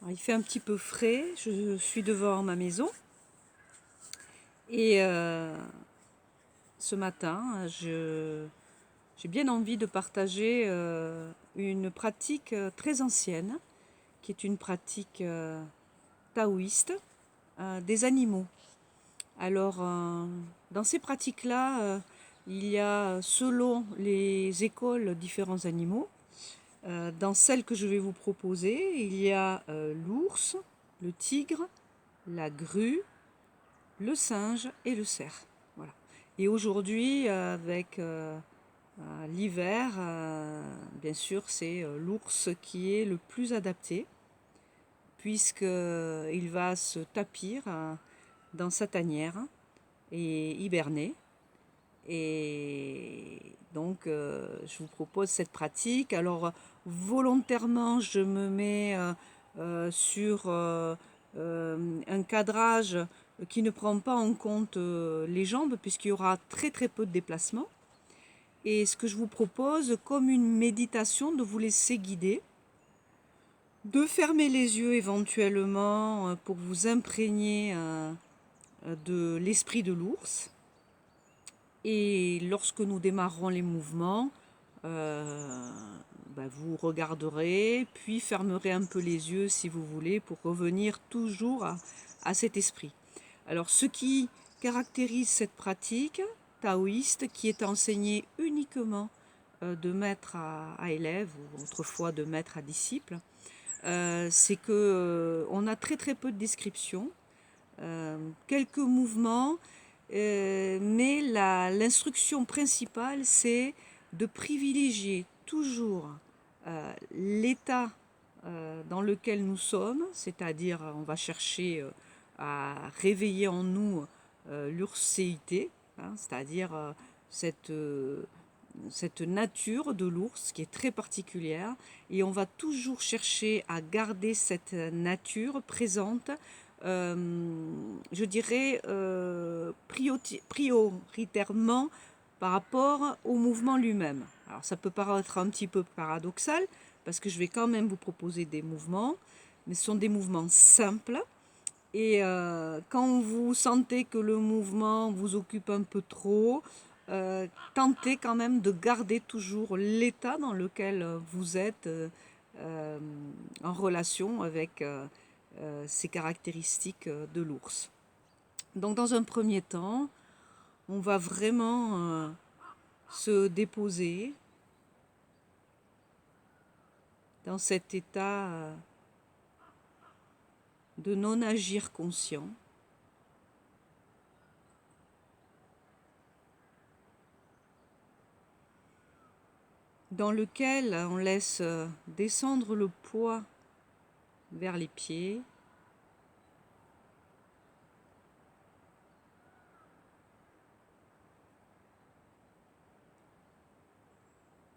Alors, il fait un petit peu frais, je suis devant ma maison et ce matin, j'ai bien envie de partager une pratique très ancienne, qui est une pratique taoïste des animaux. Alors, dans ces pratiques-là, il y a, selon les écoles, différents animaux. Dans celle que je vais vous proposer, il y a l'ours, le tigre, la grue, le singe et le cerf. Voilà. Et aujourd'hui, avec l'hiver, bien sûr, c'est l'ours qui est le plus adapté, puisqu'il va se tapir dans sa tanière et hiberner. Et donc, je vous propose cette pratique. Alors, volontairement, je me mets sur un cadrage qui ne prend pas en compte les jambes, puisqu'il y aura très très peu de déplacement. Et ce que je vous propose, comme une méditation, de vous laisser guider, de fermer les yeux éventuellement pour vous imprégner de l'esprit de l'ours. Et lorsque nous démarrerons les mouvements, vous regarderez, puis fermerez un peu les yeux si vous voulez, pour revenir toujours à cet esprit. Alors, ce qui caractérise cette pratique taoïste, qui est enseignée uniquement de maître à élève, ou autrefois de maître à disciple, c'est que on a très très peu de descriptions, quelques mouvements, mais l'instruction principale, c'est de privilégier toujours l'état dans lequel nous sommes, c'est-à-dire on va chercher à réveiller en nous l'urséité, hein, c'est-à-dire cette nature de l'ours qui est très particulière, et on va toujours chercher à garder cette nature présente, je dirais prioritairement par rapport au mouvement lui-même. Alors ça peut paraître un petit peu paradoxal, parce que je vais quand même vous proposer des mouvements, mais ce sont des mouvements simples. Et quand vous sentez que le mouvement vous occupe un peu trop, tentez quand même de garder toujours l'état dans lequel vous êtes en relation avec ces caractéristiques de l'ours. Donc dans un premier temps, on va vraiment se déposer dans cet état de non-agir conscient. Dans lequel on laisse descendre le poids vers les pieds.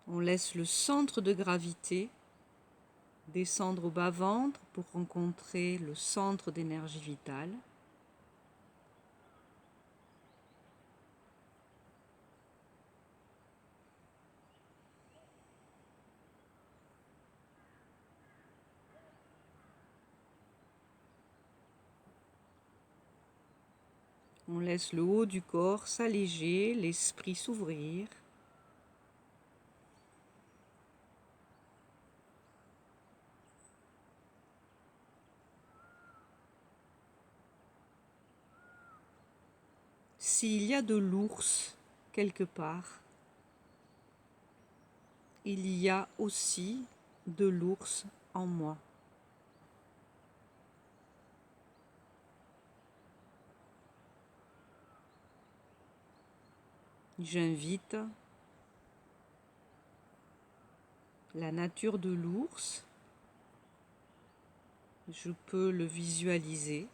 On laisse le centre de gravité descendre au bas-ventre pour rencontrer le centre d'énergie vitale. On laisse le haut du corps s'alléger, l'esprit s'ouvrir. S'il y a de l'ours quelque part, il y a aussi de l'ours en moi. J'invite la nature de l'ours, je peux le visualiser.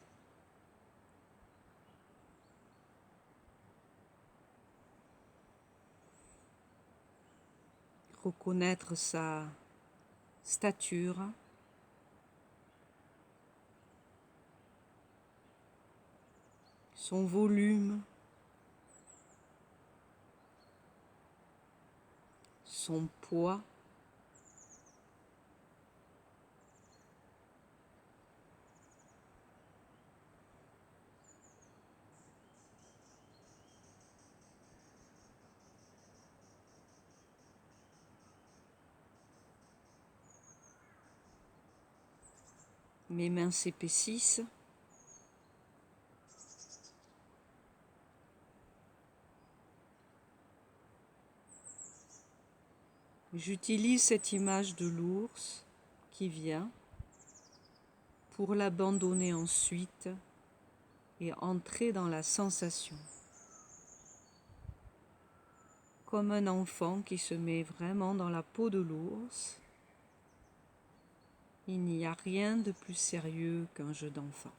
Reconnaître sa stature, son volume, son poids. Mes mains s'épaississent. J'utilise cette image de l'ours qui vient pour l'abandonner ensuite et entrer dans la sensation. Comme un enfant qui se met vraiment dans la peau de l'ours, il n'y a rien de plus sérieux qu'un jeu d'enfant.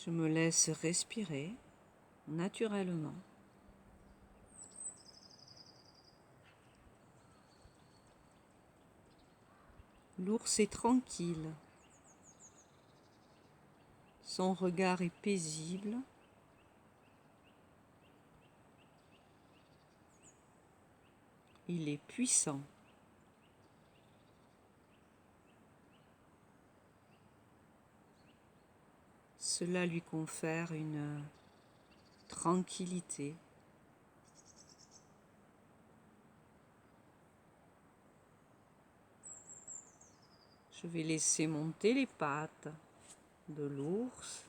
Je me laisse respirer naturellement. L'ours est tranquille. Son regard est paisible. Il est puissant. Cela lui confère une tranquillité. Je vais laisser monter les pattes de l'ours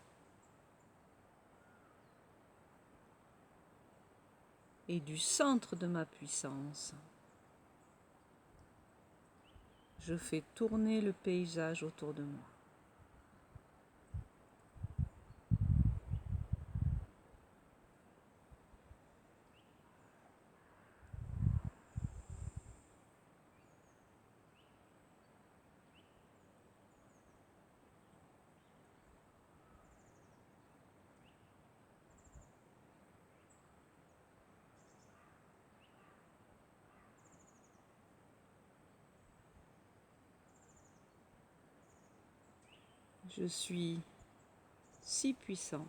et du centre de ma puissance. Je fais tourner le paysage autour de moi. Je suis si puissant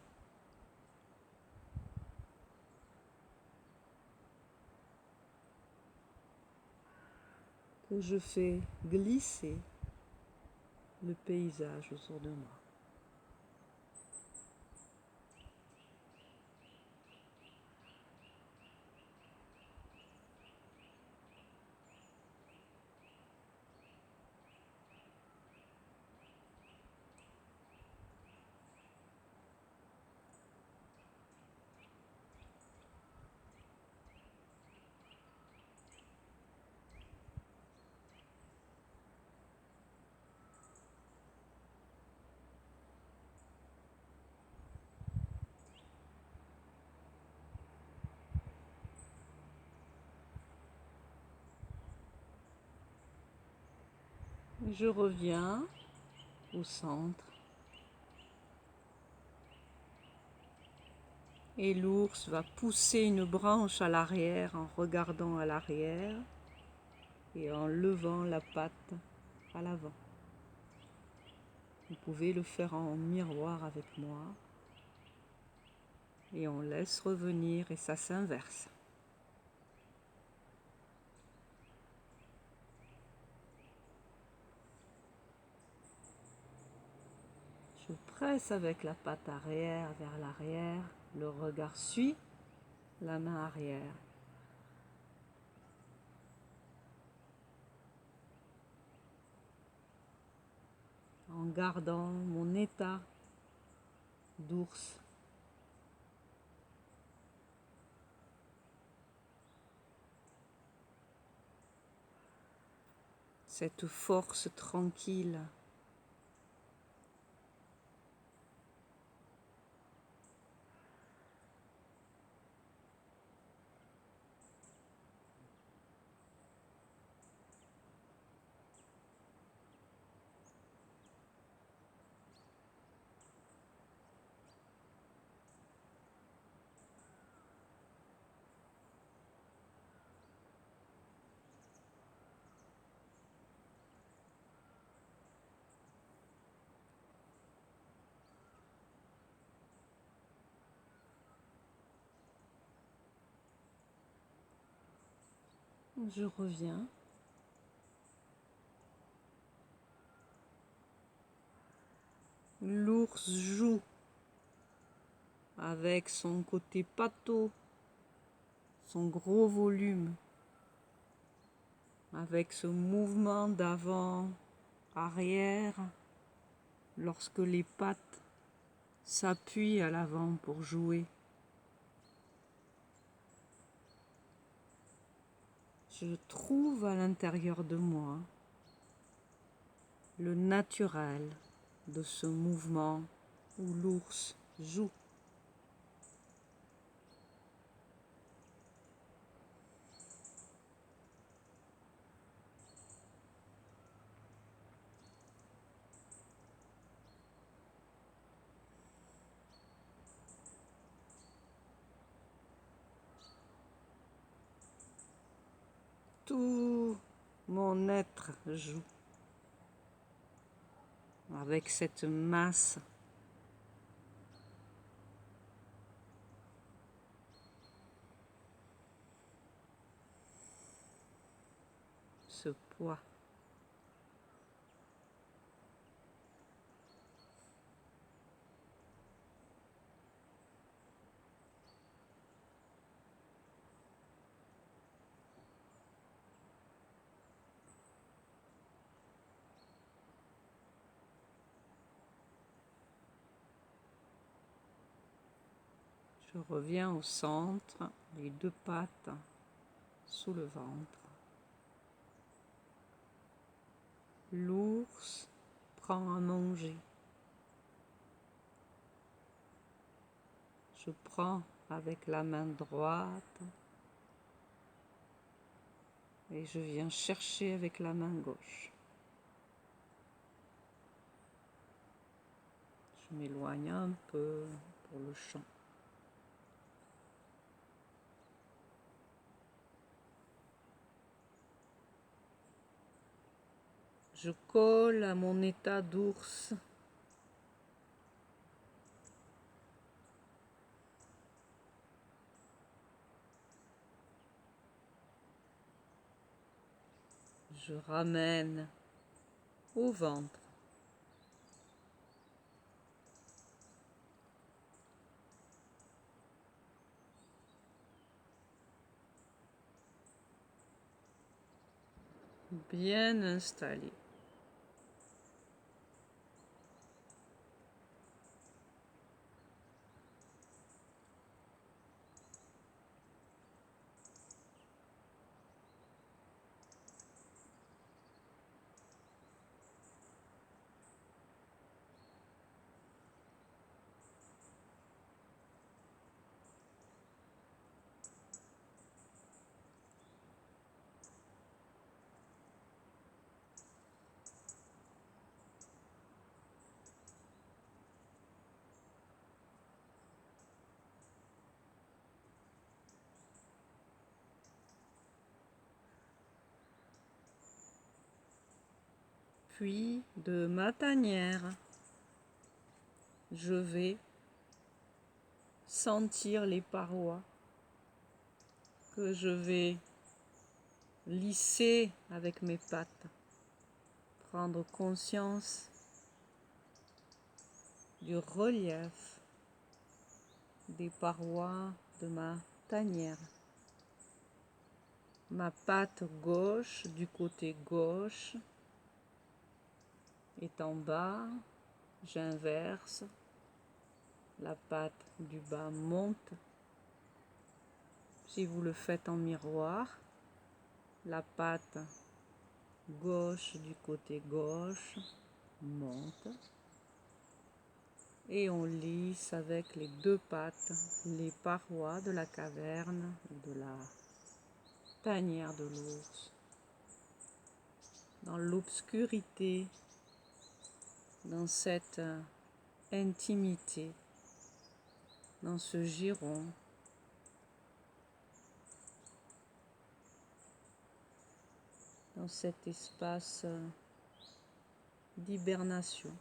que je fais glisser le paysage autour de moi. Je reviens au centre et l'ours va pousser une branche à l'arrière en regardant à l'arrière et en levant la patte à l'avant. Vous pouvez le faire en miroir avec moi et on laisse revenir et ça s'inverse. Je presse avec la patte arrière vers l'arrière, le regard suit la main arrière. En gardant mon état d'ours. Cette force tranquille. Je reviens L'ours joue avec son côté pâteau, son gros volume, avec ce mouvement d'avant, arrière, lorsque les pattes s'appuient à l'avant pour jouer. Je trouve à l'intérieur de moi le naturel de ce mouvement où l'ours joue. Tout mon être joue avec cette masse, ce poids. Je reviens au centre, les deux pattes sous le ventre. L'ours prend à manger. Je prends avec la main droite et je viens chercher avec la main gauche. Je m'éloigne un peu pour le chant. Je colle à mon état d'ours. Je ramène au ventre. Bien installé. Puis de ma tanière, je vais sentir les parois que je vais lisser avec mes pattes, prendre conscience du relief des parois de ma tanière. Ma patte gauche du côté gauche est en bas, j'inverse, la patte du bas monte. Si vous le faites en miroir, la patte gauche du côté gauche monte et on lisse avec les deux pattes les parois de la caverne de la tanière de l'ours. Dans l'obscurité, dans cette intimité, dans ce giron, dans cet espace d'hibernation.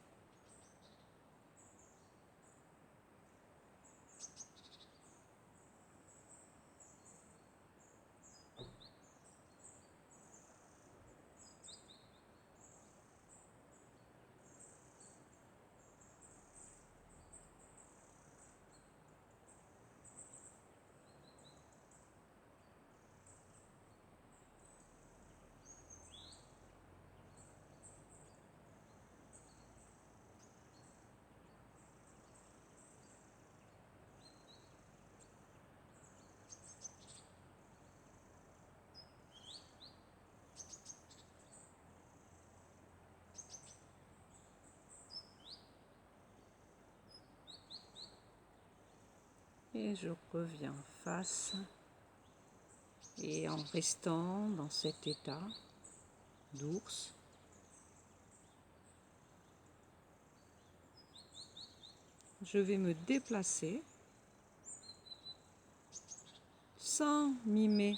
Et je reviens face. Et en restant dans cet état d'ours, je vais me déplacer sans mimer,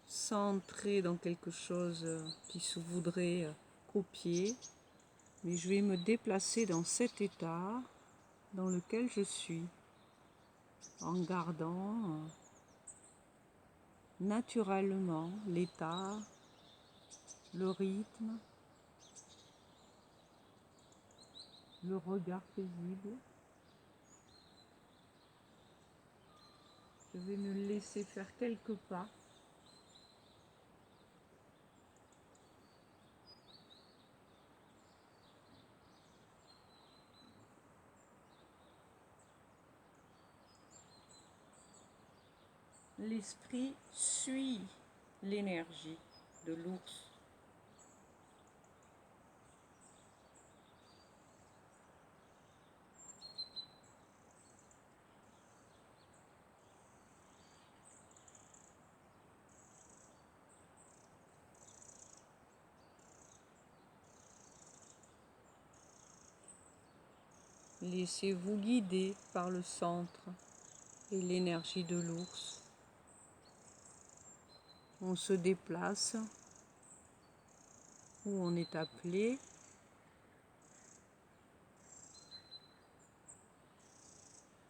sans entrer dans quelque chose qui se voudrait copier, mais je vais me déplacer dans cet état dans lequel je suis, en gardant naturellement l'état, le rythme, le regard paisible. Je vais me laisser faire quelques pas. L'esprit suit l'énergie de l'ours. Laissez-vous guider par le centre et l'énergie de l'ours. On se déplace où on est appelé.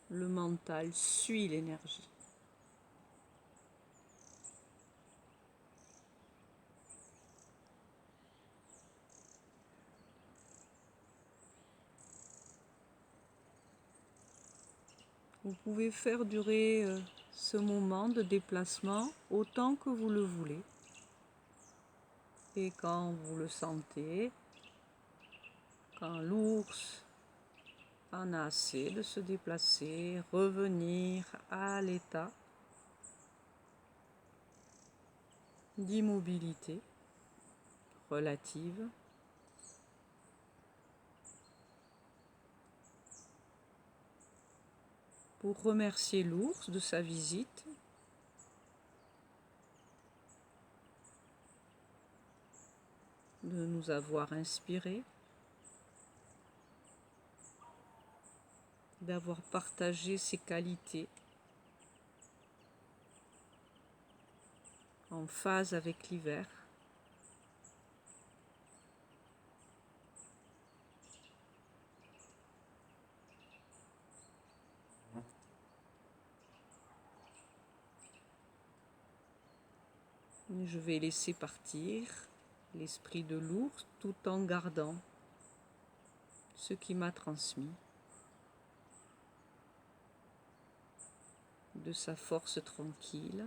Le mental suit l'énergie. Vous pouvez faire durer ce moment de déplacement autant que vous le voulez. Et quand vous le sentez, quand l'ours en a assez de se déplacer, revenir à l'état d'immobilité relative. Pour remercier l'ours de sa visite, de nous avoir inspirés, d'avoir partagé ses qualités en phase avec l'hiver. Je vais laisser partir l'esprit de l'ours tout en gardant ce qui m'a transmis de sa force tranquille,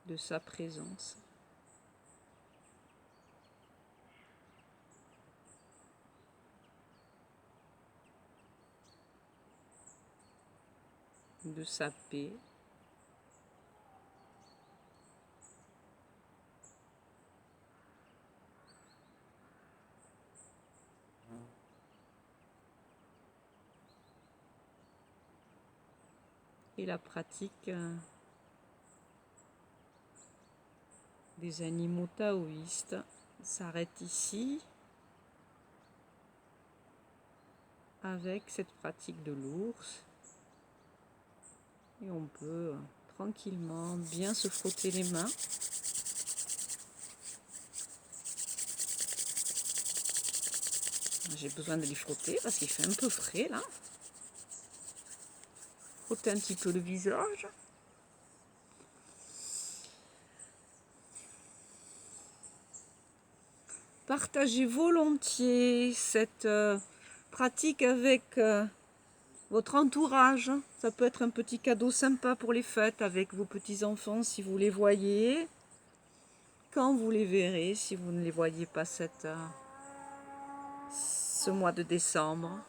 de sa présence. De sa paix. Et la pratique des animaux taoïstes s'arrête ici avec cette pratique de l'ours. Et on peut tranquillement bien se frotter les mains. J'ai besoin de les frotter parce qu'il fait un peu frais là. Frotter un petit peu le visage. Partagez volontiers cette pratique avec votre entourage. Ça peut être un petit cadeau sympa pour les fêtes avec vos petits-enfants si vous les voyez. Quand vous les verrez, si vous ne les voyez pas ce mois de décembre.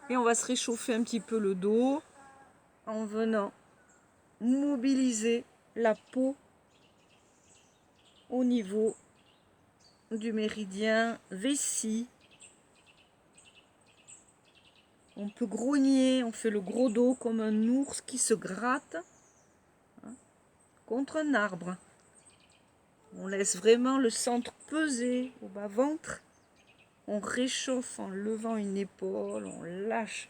Et on va se réchauffer un petit peu le dos en venant mobiliser la peau au niveau du méridien vessie. On peut grogner, on fait le gros dos comme un ours qui se gratte contre un arbre. On laisse vraiment le centre peser au bas-ventre. On réchauffe en levant une épaule, on lâche.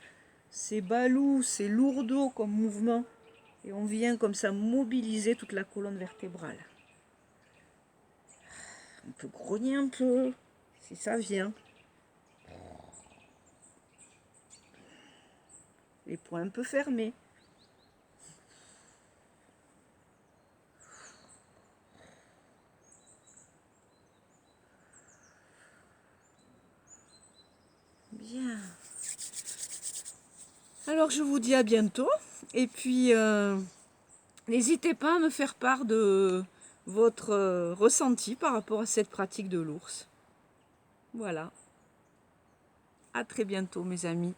C'est balou, c'est lourdeau comme mouvement. Et on vient comme ça mobiliser toute la colonne vertébrale. On peut grogner un peu, si ça vient. Les poings un peu fermés. Bien. Alors je vous dis à bientôt. Et puis n'hésitez pas à me faire part de votre ressenti par rapport à cette pratique de l'ours. Voilà. À très bientôt mes amis.